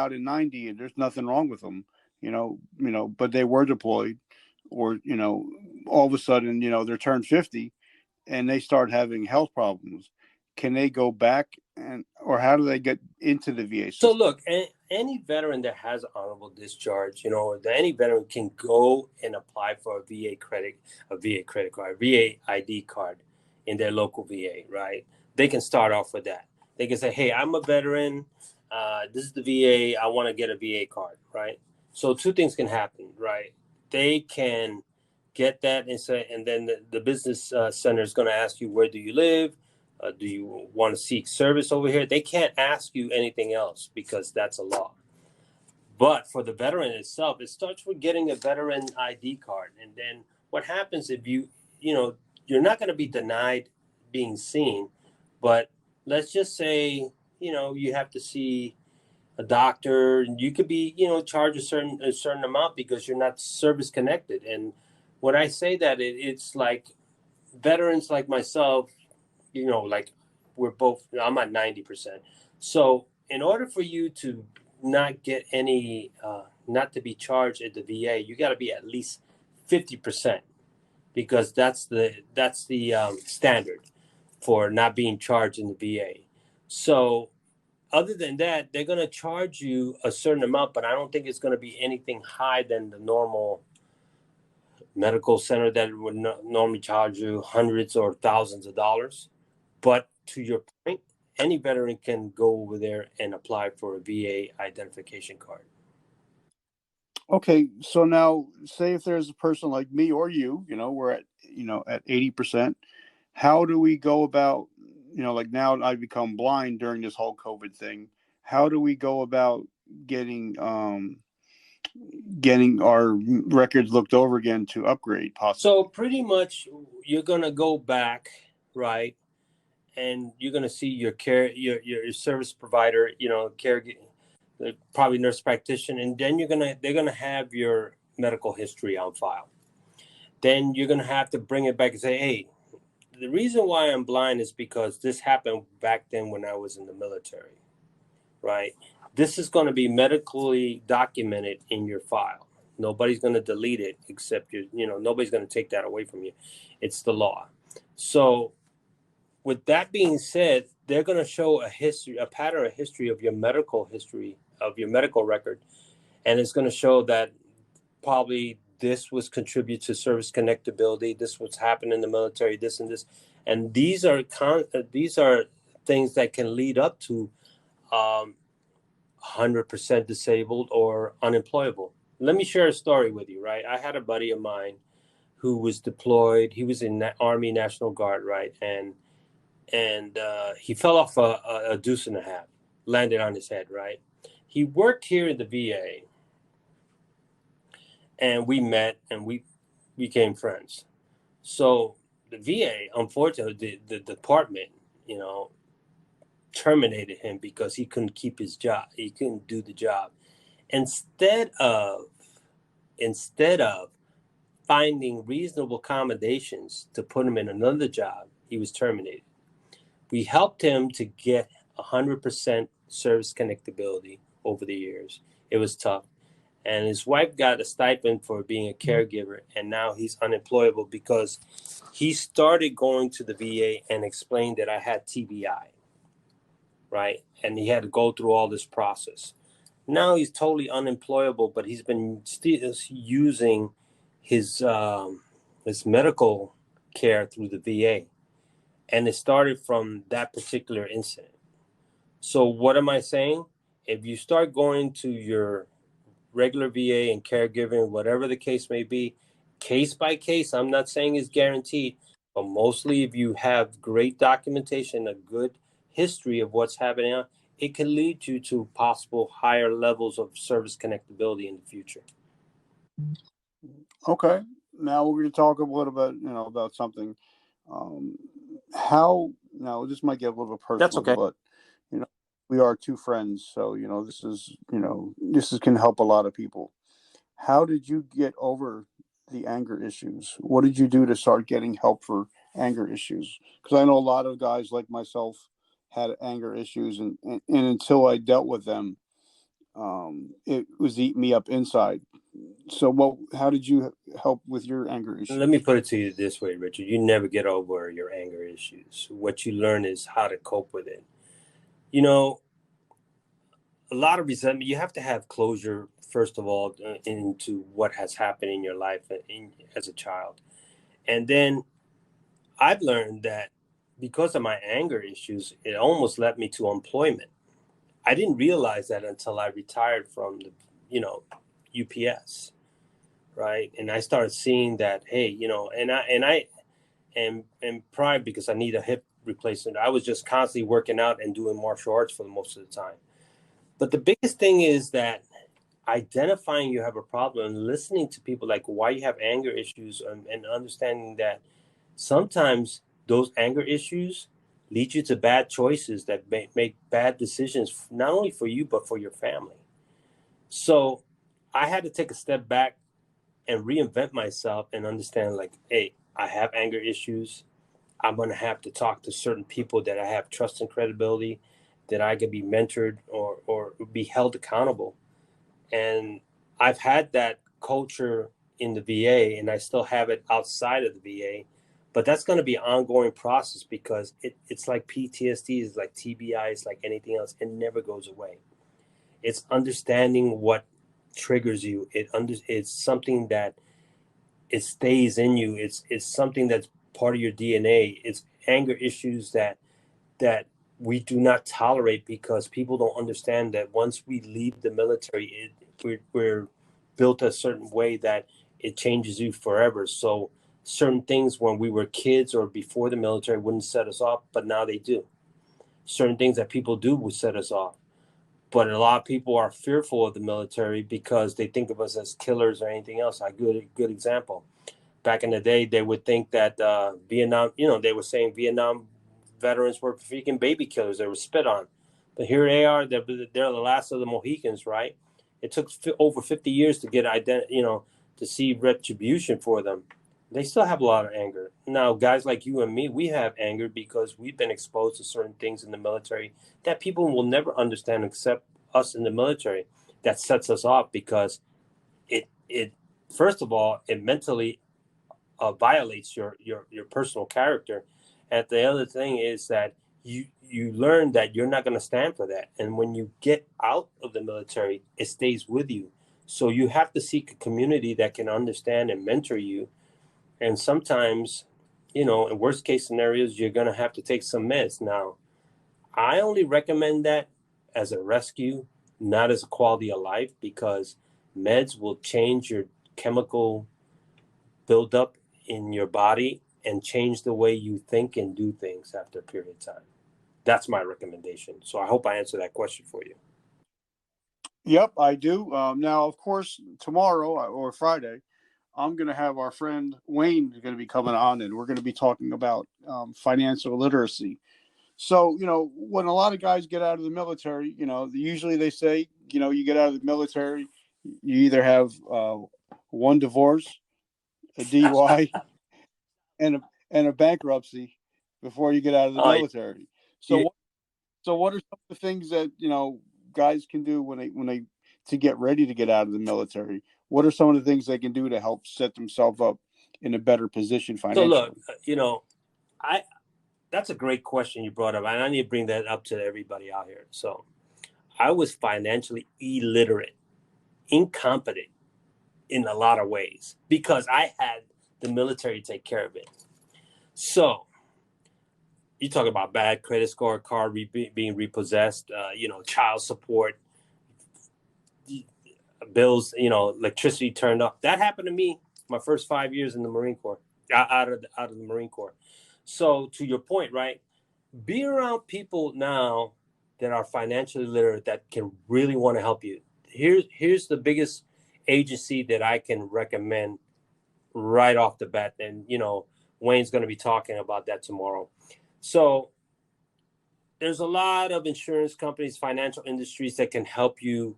out in 90 and there's nothing wrong with them, but they were deployed, or, all of a sudden, they're turned 50 and they start having health problems. Can they go back, or how do they get into the VA So system? look, any veteran that has honorable discharge, any veteran can go and apply for a VA credit card, VA ID card in their local VA, right? They can start off with that. They can say, hey, I'm a veteran. This is the VA. I want to get a VA card, right? So two things can happen, right? They can get that and then the business center is going to ask you, where do you live? Do you want to seek service over here? They can't ask you anything else because that's a law. But for the veteran itself, it starts with getting a veteran ID card. And then what happens if you're not going to be denied being seen, but let's just say, you have to see a doctor, and you could be, charged a certain amount because you're not service connected. And when I say that, it's like veterans like myself, like I'm at 90%. So in order for you to not get not to be charged at the VA, you got to be at least 50%, because that's the standard for not being charged in the VA. So other than that, they're going to charge you a certain amount, but I don't think it's going to be anything higher than the normal medical center that would normally charge you hundreds or thousands of dollars. But to your point, any veteran can go over there and apply for a VA identification card. Okay, so now say if there's a person like me or you, we're at 80%. How do we go about, like now I've become blind during this whole COVID thing. How do we go about getting our records looked over again to upgrade possibly? So pretty much you're gonna go back, right? And you're gonna see your your service provider, probably nurse practitioner, and then they're gonna have your medical history on file. Then you're gonna have to bring it back and say, hey, the reason why I'm blind is because this happened back then when I was in the military, right? This is going to be medically documented in your file. Nobody's going to delete it except nobody's going to take that away from you. It's the law. So with that being said, they're going to show a pattern of history of your medical history, of your medical record. And it's going to show that probably this was contribute to service connectability. This was happened in the military, this and this. And these are things that can lead up to 100% disabled or unemployable. Let me share a story with you, right? I had a buddy of mine who was deployed. He was in the Army National Guard, right? And he fell off a deuce and a half, landed on his head, right? He worked here in the VA, and we met and we became friends. So the VA, unfortunately, the department, terminated him because he couldn't keep his job. He couldn't do the job. Instead of finding reasonable accommodations to put him in another job, he was terminated. We helped him to get 100% service connectability over the years. It was tough. And his wife got a stipend for being a caregiver, and now he's unemployable because he started going to the VA and explained that I had TBI, right? And he had to go through all this process. Now he's totally unemployable, but he's been still using his medical care through the VA. And it started from that particular incident. So what am I saying? If you start going to your regular VA and caregiving, whatever the case may be, case by case, I'm not saying it's guaranteed, but mostly if you have great documentation, a good history of what's happening, it can lead you to possible higher levels of service connectability in the future. Okay. Now we're going to talk a little bit, about something. Now this might get a little bit personal. That's okay. But, we are two friends. So, this can help a lot of people. How did you get over the anger issues? What did you do to start getting help for anger issues? Because I know a lot of guys like myself had anger issues, and until I dealt with them, It was eating me up inside. So, how did you help with your anger Let issues? me put it to you this way, Richard. You never get over your anger issues. What you learn is how to cope with it. You know, a lot of resentment, you have to have closure, first of all, into what has happened in your life as a child. And then I've learned that because of my anger issues, it almost led me to employment. I didn't realize that until I retired from the, UPS, right? And I started seeing that, hey, and I and prior, because I need a hip replacement, I was just constantly working out and doing martial arts for the most of the time. But the biggest thing is that identifying you have a problem and listening to people like why you have anger issues, and understanding that sometimes those anger issues lead you to bad choices that make bad decisions, not only for you, but for your family. So I had to take a step back and reinvent myself and understand, like, hey, I have anger issues. I'm going to have to talk to certain people that I have trust and credibility, that I can be mentored or be held accountable. And I've had that culture in the VA, and I still have it outside of the VA. But that's going to be an ongoing process, because it's like PTSD, it's like TBI, it's like anything else. It never goes away. It's understanding what triggers you. It's something that it stays in you. It's something that's part of your DNA. It's anger issues that we do not tolerate, because people don't understand that once we leave the military, we're built a certain way that it changes you forever. So certain things when we were kids or before the military wouldn't set us off, but now they do. Certain things that people do would set us off. But a lot of people are fearful of the military because they think of us as killers or anything else. A good example. Back in the day, they would think that Vietnam, they were saying Vietnam veterans were freaking baby killers. They were spit on. But here they are. They're the last of the Mohicans, right? It took over 50 years to get to see retribution for them. They still have a lot of anger. Now, guys like you and me, we have anger because we've been exposed to certain things in the military that people will never understand except us in the military. That sets us off because it first of all, it mentally violates your personal character. And the other thing is that you learn that you're not going to stand for that. And when you get out of the military, it stays with you. So you have to seek a community that can understand and mentor you. And sometimes, in worst case scenarios, you're going to have to take some meds. Now, I only recommend that as a rescue, not as a quality of life, because meds will change your chemical buildup in your body and change the way you think and do things after a period of time. That's my recommendation. So I hope I answered that question for you. Yep, I do. Now, of course, tomorrow or Friday, I'm going to have our friend Wayne going to be coming on, and we're going to be talking about financial literacy. So, when a lot of guys get out of the military, usually they say, you get out of the military, you either have one divorce, a DUI, and a bankruptcy before you get out of the Oh, military. So, yeah. what are some of the things that guys can do when they to get ready to get out of the military? What are some of the things they can do to help set themselves up in a better position So look, financially? I that's a great question you brought up, and I need to bring that up to everybody out here. So I was financially illiterate, incompetent in a lot of ways because I had the military take care of it. So you talk about bad credit score, car being repossessed, child support, bills, electricity turned off. That happened to me my first 5 years in the Marine Corps, out of the Marine Corps. So to your point, right? Be around people now that are financially literate that can really want to help you. Here's the biggest agency that I can recommend right off the bat, and Wayne's going to be talking about that tomorrow. So there's a lot of insurance companies, financial industries that can help you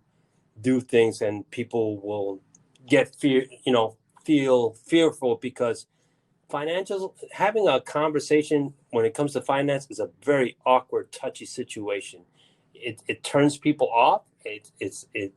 do things, and people will feel fearful because financials, having a conversation when it comes to finance is a very awkward, touchy situation. it turns people off. It